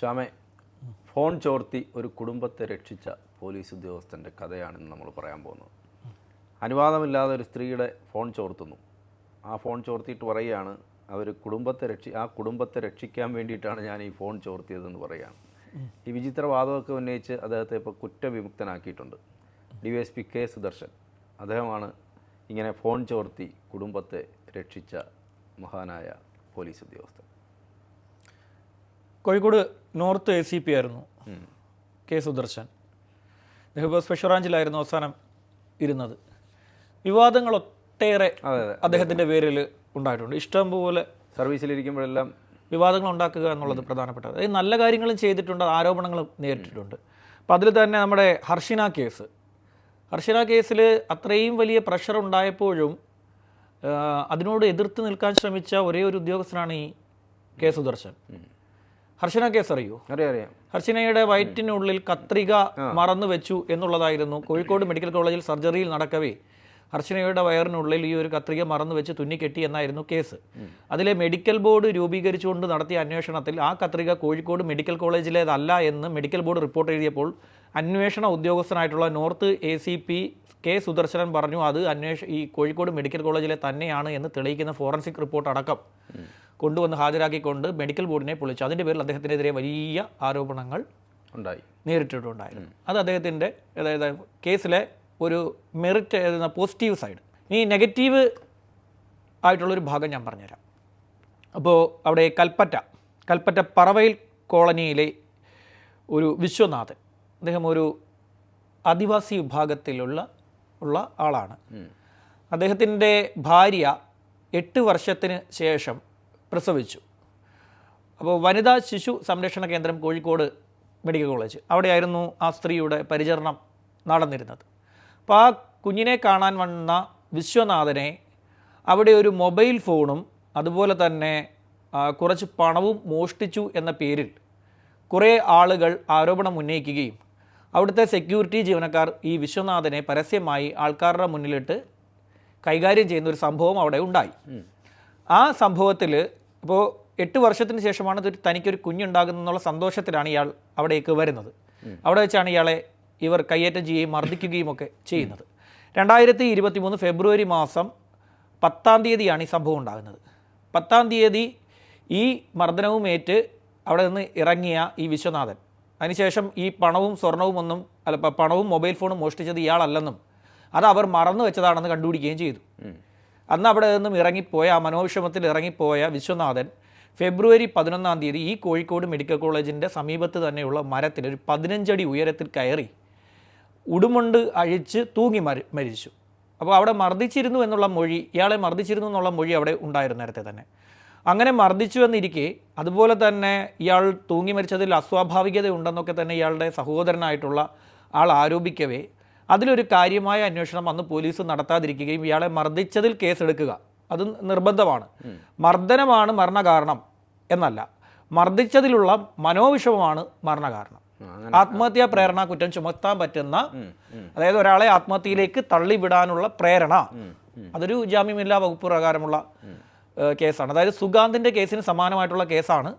ശ്യാമെ, phone ചോർത്തി ഒരു കുടുംബത്തെ രക്ഷിച്ച പോലീസ് ഉദ്യോഗസ്ഥൻ്റെ കഥയാണിന്ന് നമ്മൾ പറയാൻ പോകുന്നത്. അനുവാദമില്ലാതെ ഒരു സ്ത്രീയുടെ ഫോൺ ചോർത്തുന്നു. ആ ഫോൺ ചോർത്തിയിട്ട് പറയുകയാണ് അവർ കുടുംബത്തെ രക്ഷിക്കാൻ വേണ്ടിയിട്ടാണ് ഞാൻ ഈ ഫോൺ ചോർത്തിയതെന്ന് പറയുകയാണ്. ഈ വിചിത്ര വാദമൊക്കെ ഉന്നയിച്ച് അദ്ദേഹത്തെ ഇപ്പോൾ കുറ്റവിമുക്തനാക്കിയിട്ടുണ്ട് DYSP K. സുദർശൻ. അദ്ദേഹമാണ് ഇങ്ങനെ ഫോൺ ചോർത്തി കുടുംബത്തെ രക്ഷിച്ച മഹാനായ പോലീസ് ഉദ്യോഗസ്ഥൻ. കോഴിക്കോട് നോർത്ത് ACP ആയിരുന്നു K. സുദർശൻ. അദ്ദേഹം സ്പെഷ്യൽ ബ്രാഞ്ചിലായിരുന്നു അവസാനം ഇരുന്നത്. വിവാദങ്ങൾ ഒട്ടേറെ അദ്ദേഹത്തിൻ്റെ പേരിൽ ഉണ്ടായിട്ടുണ്ട്. ഇഷ്ടം പോലെ സർവീസിലിരിക്കുമ്പോഴെല്ലാം വിവാദങ്ങൾ ഉണ്ടാക്കുക എന്നുള്ളത് പ്രധാനപ്പെട്ടത്. നല്ല കാര്യങ്ങളും ചെയ്തിട്ടുണ്ട്, ആരോപണങ്ങളും നേരിട്ടിട്ടുണ്ട്. അപ്പോൾ അതിൽ തന്നെ നമ്മുടെ ഹർഷിന കേസിൽ അത്രയും വലിയ പ്രഷർ ഉണ്ടായപ്പോഴും അതിനോട് എതിർത്ത് നിൽക്കാൻ ശ്രമിച്ച ഒരേ ഒരു ഉദ്യോഗസ്ഥനാണ് ഈ K. സുദർശൻ. ഹർഷിന കേസ് അറിയൂ? അറിയാം. ഹർഷിനയുടെ വയറ്റിനുള്ളിൽ കത്രിക മറന്നു വെച്ചു എന്നുള്ളതായിരുന്നു. കോഴിക്കോട് മെഡിക്കൽ കോളേജിൽ സർജറിയിൽ നടക്കവേ ഹർഷിനയുടെ വയറിനുള്ളിൽ ഈ ഒരു കത്രിക മറന്നു വെച്ച് തുന്നിക്കെട്ടി എന്നായിരുന്നു കേസ്. അതിലെ മെഡിക്കൽ ബോർഡ് രൂപീകരിച്ചുകൊണ്ട് നടത്തിയ അന്വേഷണത്തിൽ ആ കത്രിക കോഴിക്കോട് മെഡിക്കൽ കോളേജിലേതല്ല എന്ന് മെഡിക്കൽ ബോർഡ് റിപ്പോർട്ട് എഴുതിയപ്പോൾ അന്വേഷണ ഉദ്യോഗസ്ഥനായിട്ടുള്ള നോർത്ത് ACP K. സുദർശനൻ പറഞ്ഞു അത് ഈ കോഴിക്കോട് മെഡിക്കൽ കോളേജിലെ തന്നെയാണ് എന്ന് തെളിയിക്കുന്ന ഫോറൻസിക് റിപ്പോർട്ട് അടക്കം കൊണ്ടുവന്ന് ഹാജരാക്കിക്കൊണ്ട് മെഡിക്കൽ ബോർഡിനെ പൊളിച്ചു. അതിൻ്റെ പേരിൽ അദ്ദേഹത്തിനെതിരെ വലിയ ആരോപണങ്ങൾ നേരിട്ടിട്ടുണ്ടായിരുന്നു. അത് അദ്ദേഹത്തിൻ്റെ അതായത് കേസിലെ ഒരു മെറിറ്റ് പോസിറ്റീവ് സൈഡ്. ഈ നെഗറ്റീവ് ആയിട്ടുള്ളൊരു ഭാഗം ഞാൻ പറഞ്ഞുതരാം. അപ്പോൾ അവിടെ കൽപ്പറ്റ പറവയിൽ കോളനിയിലെ ഒരു വിശ്വനാഥൻ, അദ്ദേഹം ഒരു ആദിവാസി വിഭാഗത്തിലുള്ള ആളാണ്. അദ്ദേഹത്തിൻ്റെ ഭാര്യ 8 വർഷത്തിന് ശേഷം പ്രസവിച്ചു. അപ്പോൾ വനിതാ ശിശു സംരക്ഷണ കേന്ദ്രം കോഴിക്കോട് മെഡിക്കൽ കോളേജ്, അവിടെയായിരുന്നു ആ സ്ത്രീയുടെ പരിചരണം നടന്നിരുന്നത്. അപ്പോൾ ആ കുഞ്ഞിനെ കാണാൻ വന്ന വിശ്വനാഥനെ അവിടെ ഒരു മൊബൈൽ ഫോണും അതുപോലെ തന്നെ കുറച്ച് പണവും മോഷ്ടിച്ചു എന്ന പേരിൽ കുറേ ആളുകൾ ആരോപണം ഉന്നയിക്കുകയും അവിടുത്തെ സെക്യൂരിറ്റി ജീവനക്കാർ ഈ വിശ്വനാഥനെ പരസ്യമായി ആൾക്കാരുടെ മുന്നിലിട്ട് കൈകാര്യം ചെയ്യുന്ന ഒരു സംഭവം അവിടെ ഉണ്ടായി. ആ സംഭവത്തിൽ ഇപ്പോൾ 8 വർഷത്തിന് ശേഷമാണ് തനിക്കൊരു കുഞ്ഞുണ്ടാകുന്നുള്ള സന്തോഷത്തിലാണ് ഇയാൾ അവിടേക്ക് വരുന്നത്. അവിടെ വെച്ചാണ് ഇയാളെ ഇവർ കയ്യേറ്റം ചെയ്യുകയും മർദ്ദിക്കുകയും ഒക്കെ ചെയ്യുന്നത്. 2023 ഫെബ്രുവരി മാസം 10-ാം തീയതിയാണ് ഈ സംഭവം ഉണ്ടാകുന്നത്. 10-ാം തീയതി ഈ മർദ്ദനവും ഏറ്റ് അവിടെ നിന്ന് ഇറങ്ങിയ ഈ വിശ്വനാഥൻ അതിനുശേഷം ഈ പണവും മൊബൈൽ ഫോണും മോഷ്ടിച്ചത് ഇയാളല്ലെന്നും അത് അവർ മറന്നു വെച്ചതാണെന്ന് കണ്ടുപിടിക്കുകയും ചെയ്തു. അന്ന് അവിടെ നിന്നും ഇറങ്ങിപ്പോയ ആ മനോവിഷമത്തിൽ ഇറങ്ങിപ്പോയ വിശ്വനാഥൻ ഫെബ്രുവരി 11-ാം തീയതി ഈ കോഴിക്കോട് മെഡിക്കൽ കോളേജിൻ്റെ സമീപത്ത് തന്നെയുള്ള മരത്തിൽ ഒരു 15 അടി ഉയരത്തിൽ കയറി ഉടുമുണ്ട് അഴിച്ച് തൂങ്ങി മരിച്ചു. അപ്പോൾ അവിടെ ഇയാളെ മർദ്ദിച്ചിരുന്നു എന്നുള്ള മൊഴി അവിടെ ഉണ്ടായിരുന്നു നേരത്തെ തന്നെ. അങ്ങനെ മർദ്ദിച്ചു എന്നിരിക്കെ അതുപോലെ തന്നെ ഇയാൾ തൂങ്ങി മരിച്ചതിൽ അസ്വാഭാവികത ഉണ്ടെന്നൊക്കെ തന്നെ ഇയാളുടെ സഹോദരനായിട്ടുള്ള ആൾ ആരോപിക്കവേ അതിലൊരു കാര്യമായ അന്വേഷണം അന്ന് പോലീസ് നടത്താതിരിക്കുകയും ഇയാളെ മർദ്ദിച്ചതിൽ കേസെടുക്കുക അത് നിർബന്ധമാണ്. മർദ്ദനമാണ് മരണകാരണം എന്നല്ല, മർദ്ദിച്ചതിലുള്ള മനോവിഷമമാണ് മരണകാരണം. ആത്മഹത്യാ പ്രേരണ കുറ്റം ചുമത്താൻ പറ്റുന്ന, അതായത് ഒരാളെ ആത്മഹത്യയിലേക്ക് തള്ളിവിടാനുള്ള പ്രേരണ, അതൊരു ജാമ്യമില്ലാ വകുപ്പ് പ്രകാരമുള്ള കേസാണ്. അതായത് സുഗാന്തിൻ്റെ കേസിന് സമാനമായിട്ടുള്ള കേസാണ്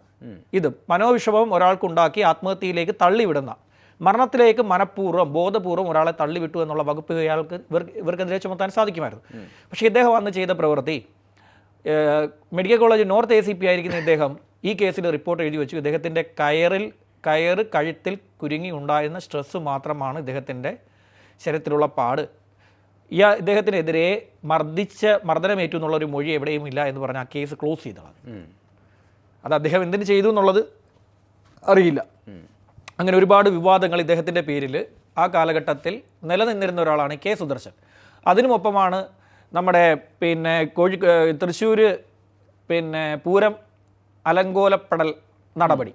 ഇത്. മനോവിഷമം ഒരാൾക്കുണ്ടാക്കി ആത്മഹത്യയിലേക്ക് തള്ളിവിടുന്ന, മരണത്തിലേക്ക് ബോധപൂർവം ഒരാളെ തള്ളിവിട്ടു എന്നുള്ള വകുപ്പ് ഇവർക്കെതിരെ ചുമത്താൻ സാധിക്കുമായിരുന്നു. പക്ഷേ ഇദ്ദേഹം അന്ന് ചെയ്ത പ്രവൃത്തി, മെഡിക്കൽ കോളേജ് നോർത്ത് ACP ആയിരിക്കുന്ന ഇദ്ദേഹം ഈ കേസിൽ റിപ്പോർട്ട് എഴുതി വെച്ചു. ഇദ്ദേഹത്തിൻ്റെ കഴുത്തിൽ കുരുങ്ങി ഉണ്ടായിരുന്ന സ്ട്രെസ്സ് ഇദ്ദേഹത്തിൻ്റെ ശരീരത്തിലുള്ള പാട്. ഇദ്ദേഹത്തിനെതിരെ മർദ്ദനമേറ്റു എന്നുള്ളൊരു മൊഴി എവിടെയും ഇല്ല എന്ന് പറഞ്ഞ് ആ കേസ് ക്ലോസ് ചെയ്തതാണ്. അത് അദ്ദേഹം എന്തിനു ചെയ്തു എന്നുള്ളത് അറിയില്ല. അങ്ങനെ ഒരുപാട് വിവാദങ്ങൾ ഇദ്ദേഹത്തിൻ്റെ പേരിൽ ആ കാലഘട്ടത്തിൽ നിലനിന്നിരുന്ന ഒരാളാണ് K. സുദർശൻ. അതിനുമൊപ്പമാണ് നമ്മുടെ തൃശ്ശൂർ പൂരം അലങ്കോലപ്പെടൽ നടപടി.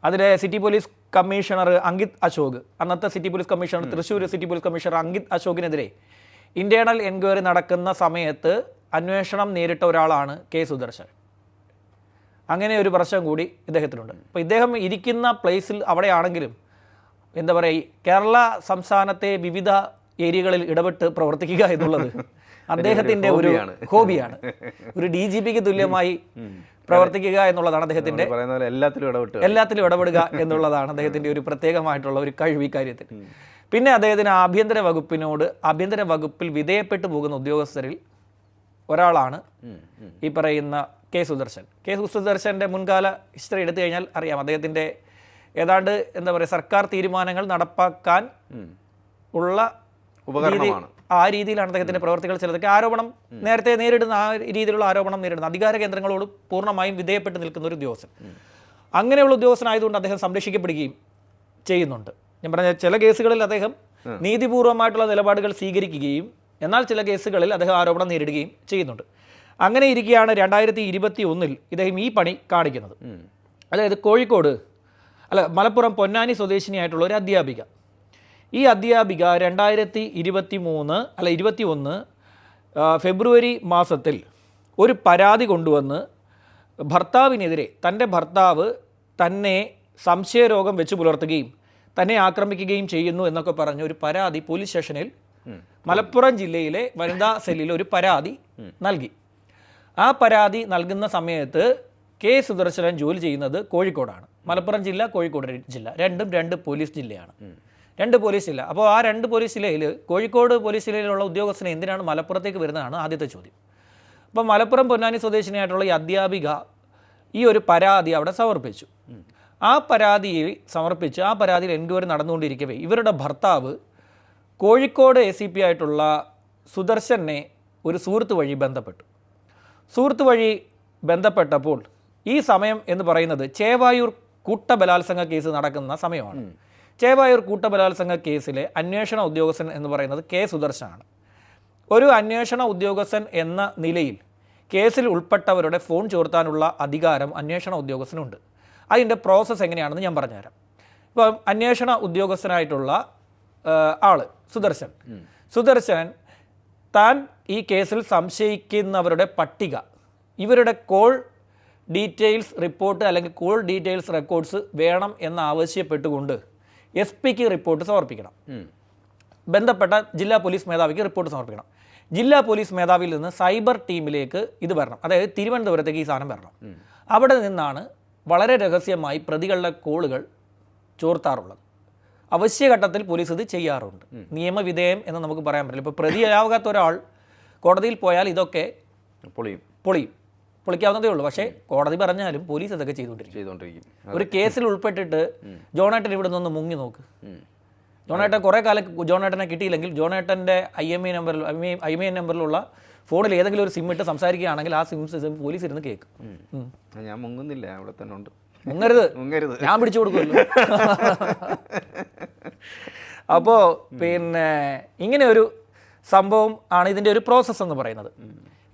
അതിലെ city police commissioner Ankit Ashok, അന്നത്തെ city police commissioner, Thrissur city police commissioner Ankit അശോകിനെതിരെ ഇൻറ്റേർണൽ എൻക്വയറി നടക്കുന്ന സമയത്ത് അന്വേഷണം നേരിട്ട ഒരാളാണ് K. സുദർശൻ. അങ്ങനെ ഒരു പ്രശ്നം കൂടി ഇദ്ദേഹത്തിനുണ്ട്. അപ്പോൾ ഇദ്ദേഹം ഇരിക്കുന്ന പ്ലേസിൽ അവിടെയാണെങ്കിലും കേരള സംസ്ഥാനത്തെ വിവിധ ഏരിയകളിൽ ഇടപെട്ട് പ്രവർത്തിക്കുക എന്നുള്ളത് അദ്ദേഹത്തിന്റെ ഒരു ഹോബിയാണ്. ഒരു DGPക്ക് തുല്യമായി പ്രവർത്തിക്കുക എന്നുള്ളതാണ് അദ്ദേഹത്തിന്റെ, പറയുന്ന പോലെ എല്ലാത്തിലും ഇടപെടുക എന്നുള്ളതാണ് അദ്ദേഹത്തിന്റെ ഒരു പ്രത്യേകമായിട്ടുള്ള ഒരു കഴിവ് ഈ കാര്യത്തിൽ. പിന്നെ അദ്ദേഹത്തിന് ആഭ്യന്തര വകുപ്പിൽ വിധേയപ്പെട്ടു പോകുന്ന ഉദ്യോഗസ്ഥരിൽ ഒരാളാണ് ഈ പറയുന്ന കെ സുദർശൻ. സുദർശന്റെ മുൻകാല ഹിസ്റ്ററി എടുത്തു കഴിഞ്ഞാൽ അറിയാം. അദ്ദേഹത്തിന്റെ ഏതാണ്ട് എന്താ പറയുക, സർക്കാർ തീരുമാനങ്ങൾ നടപ്പാക്കാൻ ഉള്ള ഉപകരണമാണ്. ആ രീതിയിലാണ് അദ്ദേഹത്തിന്റെ പ്രവർത്തികൾ. ചിലതൊക്കെ ആരോപണം നേരത്തെ നേരിടുന്ന ആ രീതിയിലുള്ള ആരോപണം നേരിടുന്ന അധികാര കേന്ദ്രങ്ങളോട് പൂർണ്ണമായും വിധേയപ്പെട്ട് നിൽക്കുന്ന ഒരു ഉദ്യോഗസ്ഥൻ. അങ്ങനെയുള്ള ഉദ്യോഗസ്ഥനായതുകൊണ്ട് അദ്ദേഹം സംരക്ഷിക്കപ്പെടുകയും ചെയ്യുന്നുണ്ട്. ഞാൻ പറഞ്ഞ ചില കേസുകളിൽ അദ്ദേഹം നീതിപൂർവമായിട്ടുള്ള നിലപാടുകൾ സ്വീകരിക്കുകയും എന്നാൽ ചില കേസുകളിൽ അദ്ദേഹം ആരോപണം നേരിടുകയും ചെയ്യുന്നുണ്ട്. അങ്ങനെ ഇരിക്കുകയാണ് 2021 ഇദ്ദേഹം ഈ പണി കാണിക്കുന്നത്. അതായത് മലപ്പുറം പൊന്നാനി സ്വദേശിനിയായിട്ടുള്ള ഒരു അധ്യാപിക. ഈ അധ്യാപിക 2021 ഫെബ്രുവരി മാസത്തിൽ ഒരു പരാതി കൊണ്ടുവന്ന് ഭർത്താവിനെതിരെ, തൻ്റെ ഭർത്താവ് തന്നെ സംശയരോഗം വെച്ച് പുലർത്തുകയും തന്നെ ആക്രമിക്കുകയും ചെയ്യുന്നു എന്നൊക്കെ പറഞ്ഞ ഒരു പരാതി പോലീസ് സ്റ്റേഷനിൽ മലപ്പുറം ജില്ലയിലെ വനിതാ സെല്ലിൽ ഒരു പരാതി നൽകി. ആ പരാതി നൽകുന്ന സമയത്ത് കെ സുദർശനൻ ജോലി ചെയ്യുന്നത് കോഴിക്കോടാണ്. മലപ്പുറം ജില്ല, കോഴിക്കോട് ജില്ല, രണ്ടും രണ്ട് പോലീസ് ജില്ലയാണ്. രണ്ട് പോലീസ് ജില്ല. അപ്പോൾ ആ രണ്ട് പോലീസ് ജില്ലയിൽ കോഴിക്കോട് പോലീസ് ജില്ലയിലുള്ള ഉദ്യോഗസ്ഥനെ എന്തിനാണ് മലപ്പുറത്തേക്ക് വരുന്നതാണ് ആദ്യത്തെ ചോദ്യം. അപ്പോൾ മലപ്പുറം പൊന്നാനി സ്വദേശിനിയായിട്ടുള്ള ഈ അധ്യാപിക ഈ ഒരു പരാതി അവിടെ സമർപ്പിച്ചു. ആ പരാതിയിൽ എൻക്വയറി നടന്നുകൊണ്ടിരിക്കവേ ഇവരുടെ ഭർത്താവ് കോഴിക്കോട് ACP ആയിട്ടുള്ള സുദർശനെ ഒരു സുഹൃത്ത് വഴി ബന്ധപ്പെട്ടപ്പോൾ ഈ സമയം എന്ന് പറയുന്നത് ചേവായൂർ കൂട്ടബലാത്സംഗ കേസ് നടക്കുന്ന സമയമാണ്. ചേവായൂർ കൂട്ടബലാത്സംഗ കേസിലെ അന്വേഷണ ഉദ്യോഗസ്ഥൻ എന്ന് പറയുന്നത് കെ സുദർശനാണ്. ഒരു അന്വേഷണ ഉദ്യോഗസ്ഥൻ എന്ന നിലയിൽ കേസിൽ ഉൾപ്പെട്ടവരുടെ ഫോൺ ചോർത്താനുള്ള അധികാരം അന്വേഷണ ഉദ്യോഗസ്ഥനുണ്ട്. അതിൻ്റെ പ്രോസസ്സ് എങ്ങനെയാണെന്ന് ഞാൻ പറഞ്ഞുതരാം. ഇപ്പം അന്വേഷണ ഉദ്യോഗസ്ഥനായിട്ടുള്ള ആള് സുദർശൻ താൻ ഈ കേസിൽ സംശയിക്കുന്നവരുടെ പട്ടിക, ഇവരുടെ കോൾ ഡീറ്റെയിൽസ് റിപ്പോർട്ട് അല്ലെങ്കിൽ കോൾ ഡീറ്റെയിൽസ് റെക്കോർഡ്സ് വേണം എന്നാവശ്യപ്പെട്ടുകൊണ്ട് SP-ക്ക് റിപ്പോർട്ട് സമർപ്പിക്കണം. ബന്ധപ്പെട്ട ജില്ലാ പോലീസ് മേധാവിക്ക് റിപ്പോർട്ട് സമർപ്പിക്കണം. ജില്ലാ പോലീസ് മേധാവിയിൽ നിന്ന് സൈബർ ടീമിലേക്ക് ഇത് വരണം. അതായത് തിരുവനന്തപുരത്തേക്ക് ഈ സാധനം വരണം. അവിടെ നിന്നാണ് വളരെ രഹസ്യമായി പ്രതികളുടെ കോളുകൾ ചോർത്താറുള്ളത്. അവശ്യഘട്ടത്തിൽ പോലീസ് ഇത് ചെയ്യാറുണ്ട്. നിയമവിധേയം എന്ന് നമുക്ക് പറയാൻ പറ്റില്ല. ഇപ്പോൾ പ്രതിയാകാത്ത ഒരാൾ കോടതിയിൽ പോയാൽ ഇതൊക്കെ പൊളിക്കാവുന്നതേ ഉള്ളൂ. പക്ഷേ കോടതി പറഞ്ഞാലും പോലീസ് ഇതൊക്കെ ചെയ്തുകൊണ്ടിരിക്കും. ഒരു കേസിൽ ഉൾപ്പെട്ടിട്ട് ജോണേട്ടൻ ഇവിടെ നിന്ന് മുങ്ങി നോക്ക്. ജോണേട്ടൻ കുറേ കാലം ജോണേട്ടനെ കിട്ടിയില്ലെങ്കിൽ ജോണേട്ടൻ്റെ IMEI നമ്പറിലുള്ള ഫോണിൽ ഏതെങ്കിലും ഒരു സിം ഇട്ട് സംസാരിക്കുകയാണെങ്കിൽ ആ സിം പോലീസ് ഇരുന്ന് കേൾക്കും. ഞാൻ മുങ്ങുന്നില്ല, അവിടെ തന്നെ ഉണ്ട്. മുങ്ങരുത്, ഞാൻ പിടിച്ചു കൊടുക്കുമല്ലോ. അപ്പോൾ പിന്നെ ഇങ്ങനെ ഒരു സംഭവം ആണ് ഇതിൻ്റെ ഒരു പ്രോസസ്സ് എന്ന് പറയുന്നത്.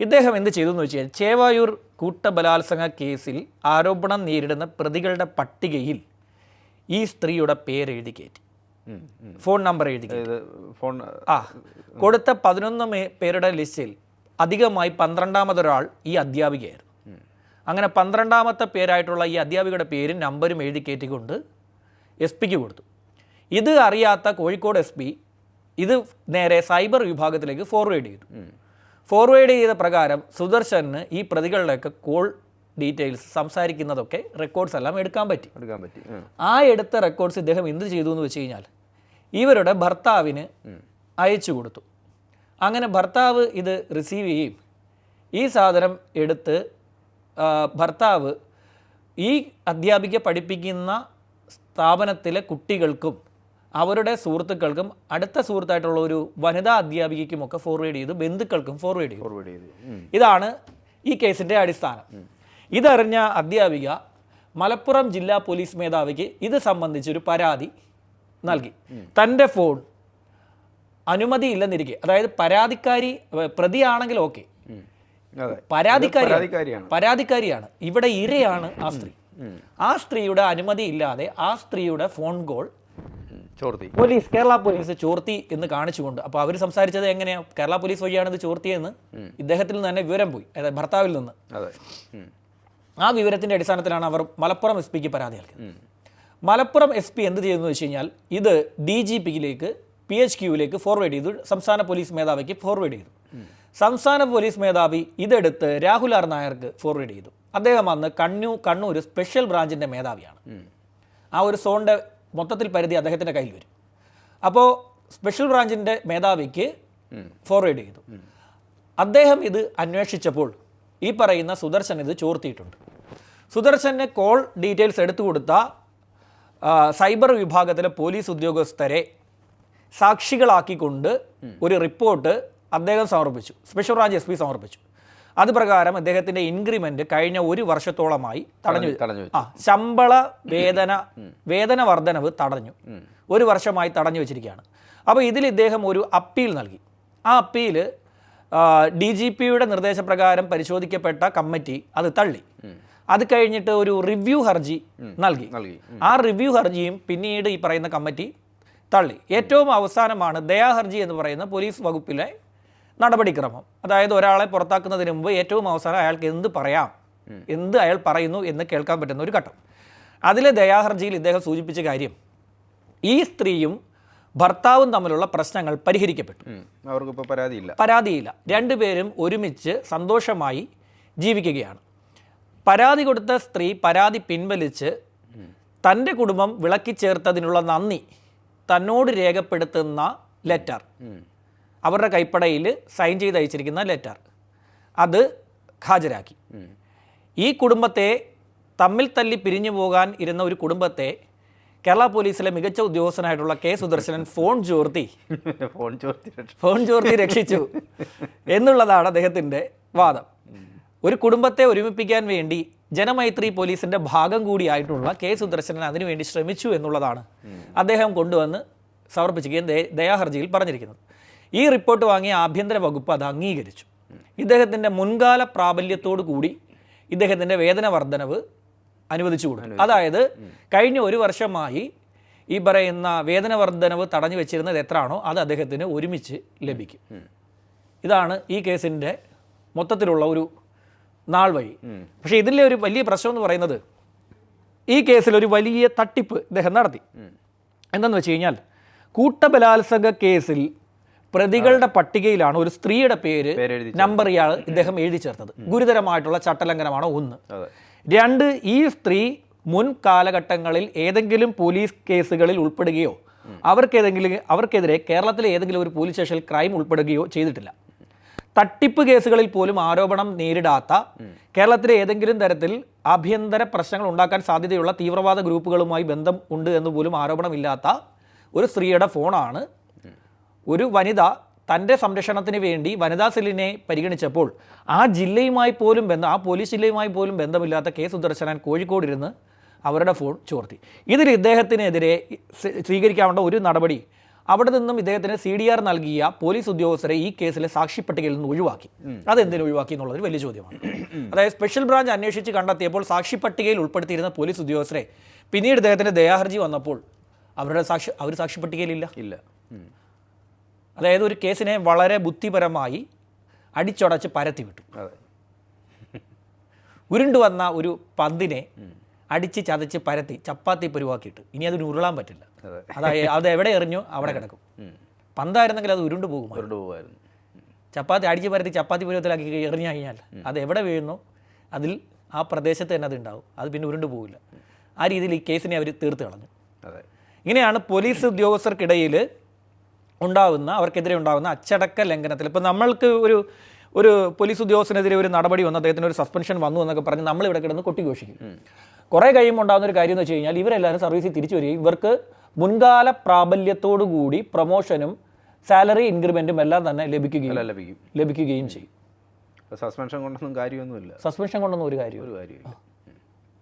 ഇദ്ദേഹം എന്ത് ചെയ്തു എന്ന് വെച്ച് കഴിഞ്ഞാൽ ചേവായൂർ കൂട്ടബലാത്സംഗ കേസിൽ ആരോപണം നേരിടുന്ന പ്രതികളുടെ പട്ടികയിൽ ഈ സ്ത്രീയുടെ പേരെഴുതി കയറ്റി, ഫോൺ നമ്പർ എഴുതി കൊടുത്ത 11 പേരുടെ ലിസ്റ്റിൽ അധികമായി 12-മതൊരാൾ ഈ അധ്യാപികയായിരുന്നു. അങ്ങനെ 12-മത്തെ പേരായിട്ടുള്ള ഈ അധ്യാപികയുടെ പേരും നമ്പരും എഴുതി കയറ്റിക്കൊണ്ട് SP-ക്ക് കൊടുത്തു. ഇത് അറിയാത്ത കോഴിക്കോട് SP ഇത് നേരെ സൈബർ വിഭാഗത്തിലേക്ക് ഫോർവേഡ് ചെയ്ത പ്രകാരം സുദർശന് ഈ പ്രതികളുടെയൊക്കെ കോൾ ഡീറ്റെയിൽസ് സംസാരിക്കുന്നതൊക്കെ റെക്കോർഡ്സ് എല്ലാം എടുക്കാൻ പറ്റി. ആ എടുത്ത റെക്കോർഡ്സ് ഇദ്ദേഹം എന്ത് ചെയ്തു എന്ന് വെച്ച് കഴിഞ്ഞാൽ ഇവരുടെ ഭർത്താവിന് അയച്ചു കൊടുത്തു. അങ്ങനെ ഭർത്താവ് ഇത് റിസീവ് ചെയ്യും. ഈ സാധനം എടുത്ത് ഭർത്താവ് ഈ അധ്യാപിക പഠിപ്പിക്കുന്ന സ്ഥാപനത്തിലെ കുട്ടികൾക്കും അവരുടെ സുഹൃത്തുക്കൾക്കും അടുത്ത സുഹൃത്തായിട്ടുള്ള ഒരു വനിതാ അധ്യാപികയ്ക്കുമൊക്കെ ഫോർവേഡ് ചെയ്തു, ബന്ധുക്കൾക്കും ഫോർവേഡ് ചെയ്തു. ഇതാണ് ഈ കേസിൻ്റെ അടിസ്ഥാനം. ഇതറിഞ്ഞ അധ്യാപിക മലപ്പുറം ജില്ലാ പോലീസ് മേധാവിക്ക് ഇത് സംബന്ധിച്ചൊരു പരാതി നൽകി. തൻ്റെ ഫോൺ അനുമതിയില്ലെന്നിരിക്കെ, അതായത് പ്രതിയാണെങ്കിൽ ഓക്കെ, പരാതിക്കാരിയാണ്, ഇവിടെ ഇരയാണ് ആ സ്ത്രീ. ആ സ്ത്രീയുടെ അനുമതി ഇല്ലാതെ ആ സ്ത്രീയുടെ ഫോൺ കോൾ കേരള പോലീസ് ചോർത്തി എന്ന് കാണിച്ചുകൊണ്ട്, അപ്പോൾ അവർ സംസാരിച്ചത് എങ്ങനെയാണ്, കേരള പോലീസ് വഴിയാണ് ഇത് ചോർത്തിയെന്ന് ഇദ്ദേഹത്തിൽ നിന്ന് തന്നെ വിവരം പോയി, അതായത് ഭർത്താവിൽ നിന്ന്. ആ വിവരത്തിൻ്റെ അടിസ്ഥാനത്തിലാണ് അവർ മലപ്പുറം SP-ക്ക് പരാതി നൽകിയത്. മലപ്പുറം SP എന്ത് ചെയ്തെന്ന് വെച്ച് കഴിഞ്ഞാൽ ഇത് DGP-യിലേക്ക് PHQ-യിലേക്ക് ഫോർവേഡ് ചെയ്തു, സംസ്ഥാന പോലീസ് മേധാവിക്ക് ഫോർവേഡ് ചെയ്തു. സംസ്ഥാന പോലീസ് മേധാവി ഇതെടുത്ത് രാഹുൽ ആർ നായർക്ക് ഫോർവേഡ് ചെയ്തു. അദ്ദേഹം അന്ന് കണ്ണൂർ സ്പെഷ്യൽ ബ്രാഞ്ചിൻ്റെ മേധാവിയാണ്. ആ ഒരു സോണിൻ്റെ മൊത്തത്തിൽ പരിധി അദ്ദേഹത്തിൻ്റെ കയ്യിൽ വരും. അപ്പോൾ സ്പെഷ്യൽ ബ്രാഞ്ചിൻ്റെ മേധാവിക്ക് ഫോർവേഡ് ചെയ്തു. അദ്ദേഹം ഇത് അന്വേഷിച്ചപ്പോൾ ഈ പറയുന്ന സുദർശൻ ഇത് ചോർത്തിയിട്ടുണ്ട്. സുദർശന് കോൾ ഡീറ്റെയിൽസ് എടുത്തു കൊടുത്ത സൈബർ വിഭാഗത്തിലെ പോലീസ് ഉദ്യോഗസ്ഥരെ സാക്ഷികളാക്കിക്കൊണ്ട് ഒരു റിപ്പോർട്ട് അദ്ദേഹം സമർപ്പിച്ചു. സ്പെഷ്യൽ ബ്രാഞ്ച് SP സമർപ്പിച്ചു. അത് പ്രകാരം അദ്ദേഹത്തിൻ്റെ ഇൻക്രിമെൻറ്റ് കഴിഞ്ഞ ഒരു വർഷത്തോളമായി തടഞ്ഞു. ശമ്പള വേതന വർധനവ് തടഞ്ഞു. ഒരു വർഷമായി തടഞ്ഞു വെച്ചിരിക്കുകയാണ്. അപ്പോൾ ഇതിൽ ഇദ്ദേഹം ഒരു അപ്പീൽ നൽകി. ആ അപ്പീൽ DGPയുടെ നിർദ്ദേശപ്രകാരം പരിശോധിക്കപ്പെട്ട കമ്മിറ്റി അത് തള്ളി. അത് കഴിഞ്ഞിട്ട് ഒരു റിവ്യൂ ഹർജി നൽകി. ആ റിവ്യൂ ഹർജിയും പിന്നീട് ഈ പറയുന്ന കമ്മിറ്റി തള്ളി. ഏറ്റവും അവസാനമാണ് ദയാഹർജി എന്ന് പറയുന്ന പോലീസ് വകുപ്പിലെ നടപടിക്രമം. അതായത് ഒരാളെ പുറത്താക്കുന്നതിന് മുമ്പ് ഏറ്റവും അവസാനം അയാൾക്ക് എന്ത് പറയാം, എന്ത് അയാൾ പറയുന്നു എന്ന് കേൾക്കാൻ പറ്റുന്ന ഒരു ഘട്ടം. അതിലെ ദയാഹർജിയിൽ ഇദ്ദേഹം സൂചിപ്പിച്ച കാര്യം, ഈ സ്ത്രീയും ഭർത്താവും തമ്മിലുള്ള പ്രശ്നങ്ങൾ പരിഹരിക്കപ്പെട്ടു. അവർക്കിപ്പോൾ പരാതിയില്ല. രണ്ടുപേരും ഒരുമിച്ച് സന്തോഷമായി ജീവിക്കുകയാണ്. പരാതി കൊടുത്ത സ്ത്രീ പരാതി പിൻവലിച്ച് തൻ്റെ കുടുംബം വിളക്കിച്ചേർത്തതിനുള്ള നന്ദി തന്നോട് രേഖപ്പെടുത്തുന്ന ലെറ്റർ, അവരുടെ കൈപ്പടയിൽ സൈൻ ചെയ്ത് അയച്ചിരിക്കുന്ന ലെറ്റർ, അത് ഹാജരാക്കി. ഈ കുടുംബത്തെ തമ്മിൽ തല്ലി പിരിഞ്ഞു പോകാൻ ഇരുന്ന ഒരു കുടുംബത്തെ കേരള പോലീസിലെ മികച്ച ഉദ്യോഗസ്ഥനായിട്ടുള്ള K. സുദർശനൻ ഫോൺ ചോർത്തി രക്ഷിച്ചു എന്നുള്ളതാണ് അദ്ദേഹത്തിൻ്റെ വാദം. ഒരു കുടുംബത്തെ ഒരുമിപ്പിക്കാൻ വേണ്ടി ജനമൈത്രി പോലീസിൻ്റെ ഭാഗം കൂടിയായിട്ടുള്ള K. സുദർശനൻ അതിനുവേണ്ടി ശ്രമിച്ചു എന്നുള്ളതാണ് അദ്ദേഹം കൊണ്ടുവന്ന് സമർപ്പിക്കുകയും ദയാഹർജിയിൽ പറഞ്ഞിരിക്കുന്നത്. ഈ റിപ്പോർട്ട് വാങ്ങിയ ആഭ്യന്തര വകുപ്പ് അത് അംഗീകരിച്ചു. ഇദ്ദേഹത്തിൻ്റെ മുൻകാല പ്രാബല്യത്തോടു കൂടി ഇദ്ദേഹത്തിൻ്റെ വേതന വർധനവ് അനുവദിച്ചു കൊടുത്തു. അതായത് കഴിഞ്ഞ ഒരു വർഷമായി ഈ പറയുന്ന വേതന വർധനവ് തടഞ്ഞു വെച്ചിരുന്നത് എത്രയാണോ അത് അദ്ദേഹത്തിന് ഒരുമിച്ച് ലഭിക്കും. ഇതാണ് ഈ കേസിൻ്റെ മൊത്തത്തിലുള്ള ഒരു നാൾ വഴി. പക്ഷേ ഇതിലെ ഒരു വലിയ പ്രശ്നം എന്ന് പറയുന്നത്, ഈ കേസിൽ ഒരു വലിയ തട്ടിപ്പ് ഇദ്ദേഹം നടത്തി. എന്തെന്ന് വെച്ച് കഴിഞ്ഞാൽ, കൂട്ടബലാത്സംഗ കേസിൽ പ്രതികളുടെ പട്ടികയിലാണ് ഒരു സ്ത്രീയുടെ പേര് നമ്പർ ഇദ്ദേഹം എഴുതി ചേർത്തത്. ഗുരുതരമായിട്ടുള്ള ചട്ടലംഘനമാണ് ഒന്ന്. രണ്ട്, ഈ സ്ത്രീ മുൻ കാലഘട്ടങ്ങളിൽ ഏതെങ്കിലും പോലീസ് കേസുകളിൽ ഉൾപ്പെടുകയോ അവർക്കെതിരെ കേരളത്തിലെ ഏതെങ്കിലും ഒരു പോലീസ് സ്റ്റേഷനിൽ ക്രൈം ഉൾപ്പെടുകയോ ചെയ്തിട്ടില്ല. തട്ടിപ്പ് കേസുകളിൽ പോലും ആരോപണം നേരിടാത്ത, കേരളത്തിലെ ഏതെങ്കിലും തരത്തിൽ ആഭ്യന്തര പ്രശ്നങ്ങൾ ഉണ്ടാക്കാൻ സാധ്യതയുള്ള തീവ്രവാദ ഗ്രൂപ്പുകളുമായി ബന്ധം ഉണ്ട് എന്ന് പോലും ആരോപണമില്ലാത്ത ഒരു സ്ത്രീയുടെ ഫോണാണ് ഒരു വനിത തൻ്റെ സംരക്ഷണത്തിന് വേണ്ടി വനിതാ സെല്ലിനെ പരിഗണിച്ചപ്പോൾ ആ പോലീസ് ജില്ലയുമായി പോലും ബന്ധമില്ലാത്ത K. സുദർശനൻ കോഴിക്കോടിരുന്ന് അവരുടെ ഫോൺ ചോർത്തി. ഇതിൽ ഇദ്ദേഹത്തിനെതിരെ സ്വീകരിക്കാവേണ്ട ഒരു നടപടി, അവിടെ നിന്നും ഇദ്ദേഹത്തിന് CDR നൽകിയ പോലീസ് ഉദ്യോഗസ്ഥരെ ഈ കേസിലെ സാക്ഷി പട്ടികയിൽ നിന്ന് ഒഴിവാക്കി. അതെന്തിനു ഒഴിവാക്കി എന്നുള്ളതൊരു വലിയ ചോദ്യമാണ്. അതായത് സ്പെഷ്യൽ ബ്രാഞ്ച് അന്വേഷിച്ച് കണ്ടെത്തിയപ്പോൾ സാക്ഷി പട്ടികയിൽ ഉൾപ്പെടുത്തിയിരുന്ന പോലീസ് ഉദ്യോഗസ്ഥരെ പിന്നീട് ഇദ്ദേഹത്തിൻ്റെ ദയാഹർജി വന്നപ്പോൾ അവർ സാക്ഷി പട്ടികയിലില്ല. അതായത് ഒരു കേസിനെ വളരെ ബുദ്ധിപരമായി അടിച്ചുടച്ച് പരത്തി വിട്ടു. ഉരുണ്ടുവന്ന ഒരു പന്തിനെ അടിച്ച് ചതച്ച് പരത്തി ചപ്പാത്തി പരുവാക്കിയിട്ട് ഇനി അതിന് ഉരുളാൻ പറ്റില്ല. അത് എവിടെ എറിഞ്ഞു അവിടെ കിടക്കും. പന്തായിരുന്നെങ്കിൽ അത് ഉരുണ്ടു പോകുമായിരുന്നു. ചപ്പാത്തി അടിച്ച് പരത്തി ചപ്പാത്തി പരുവത്തിലാക്കി എറിഞ്ഞു കഴിഞ്ഞാൽ അത് എവിടെ വീഴുന്നു അതിൽ ആ പ്രദേശത്ത് തന്നെ അത് ഉണ്ടാവും. അത് പിന്നെ ഉരുണ്ടു പോകില്ല. ആ രീതിയിൽ ഈ കേസിനെ അവർ തീർത്ത് കളഞ്ഞു. ഇങ്ങനെയാണ് പോലീസ് ഉദ്യോഗസ്ഥർക്കിടയിൽ അവർക്കെതിരെ ഉണ്ടാകുന്ന അച്ചടക്ക ലംഘനത്തിൽ. ഇപ്പം നമ്മൾക്ക് ഒരു പോലീസ് ഉദ്യോഗസ്ഥനെതിരെ ഒരു നടപടി വന്നു, അദ്ദേഹത്തിന് ഒരു സസ്പെൻഷൻ വന്നു എന്നൊക്കെ പറഞ്ഞ് നമ്മളിവിടെ കിടന്ന് കൊട്ടിഘോഷിക്കും. കുറേ കഴിയുമ്പോൾ ഉണ്ടാകുന്ന ഒരു കാര്യം എന്ന് വെച്ച് കഴിഞ്ഞാൽ ഇവരെല്ലാവരും സർവീസിൽ തിരിച്ചു വരികയും ഇവർക്ക് മുൻകാല പ്രാബല്യത്തോടു കൂടി പ്രൊമോഷനും സാലറി ഇൻക്രിമെൻറ്റും എല്ലാം തന്നെ ലഭിക്കുകയും ചെയ്യും. സസ്പെൻഷൻ കൊണ്ടൊന്നും ഒരു കാര്യമില്ല.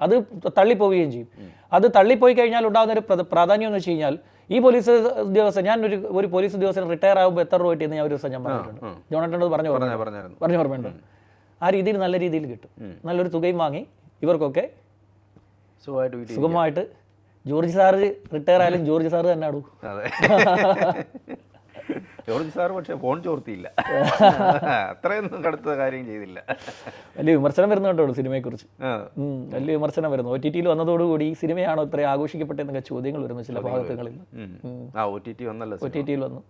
അത് തള്ളിപ്പോവുകയും ചെയ്യും. അത് തള്ളിപ്പോയി കഴിഞ്ഞാൽ ഉണ്ടാകുന്ന ഒരു പ്രാധാന്യം എന്ന് വെച്ച് കഴിഞ്ഞാൽ, ഈ പോലീസ് ഉദ്യോഗസ്ഥൻ, ഞാൻ ഒരു പോലീസ് ഉദ്യോഗസ്ഥൻ റിട്ടയർ ആകുമ്പോൾ എത്ര രൂപ കിട്ടിയെന്ന് ഞാൻ ഒരു ദിവസം പറഞ്ഞിട്ടുണ്ട്. ജോണേട്ടനോട് പറഞ്ഞു ഓർമ്മയുണ്ട്. ആ രീതിയിൽ നല്ല രീതിയിൽ കിട്ടും. നല്ലൊരു തുകയും വാങ്ങി ഇവർക്കൊക്കെ സുഖമായിട്ട് ജോർജ് സാറ് റിട്ടയർ ആയാലും ജോർജ് സാറ് തന്നെ ആടൂ. ജോർജ് സാർ പക്ഷേ ഫോൺ ചോർത്തിയില്ല, അത്രയൊന്നും കടുത്ത കാര്യം ചെയ്തില്ല. വലിയ വിമർശനം വരുന്നുണ്ടോ സിനിമയെക്കുറിച്ച്? വലിയ വിമർശനം വരുന്നു. OTT വന്നതോടുകൂടി ഈ സിനിമയാണോ ഇത്ര ആഘോഷിക്കപ്പെട്ടെന്നൊക്കെ ചോദ്യങ്ങൾ വരുന്നു ചില ഭാഗങ്ങളിൽ. OTT വന്നല്ലോ. OTT വന്നു.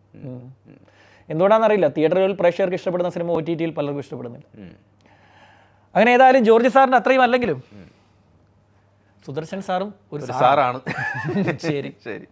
എന്തുകൊണ്ടാണെന്നറിയില്ല, തിയേറ്ററുകളിൽ പ്രേക്ഷകർക്ക് ഇഷ്ടപ്പെടുന്ന സിനിമ OTT-യിൽ പലർക്കും ഇഷ്ടപ്പെടുന്നില്ല. അങ്ങനെ ഏതായാലും ജോർജ് സാറിന് അത്രയും അല്ലെങ്കിലും സുദർശൻ സാറും ഒരു സാറാണ്. ശരി ശരി.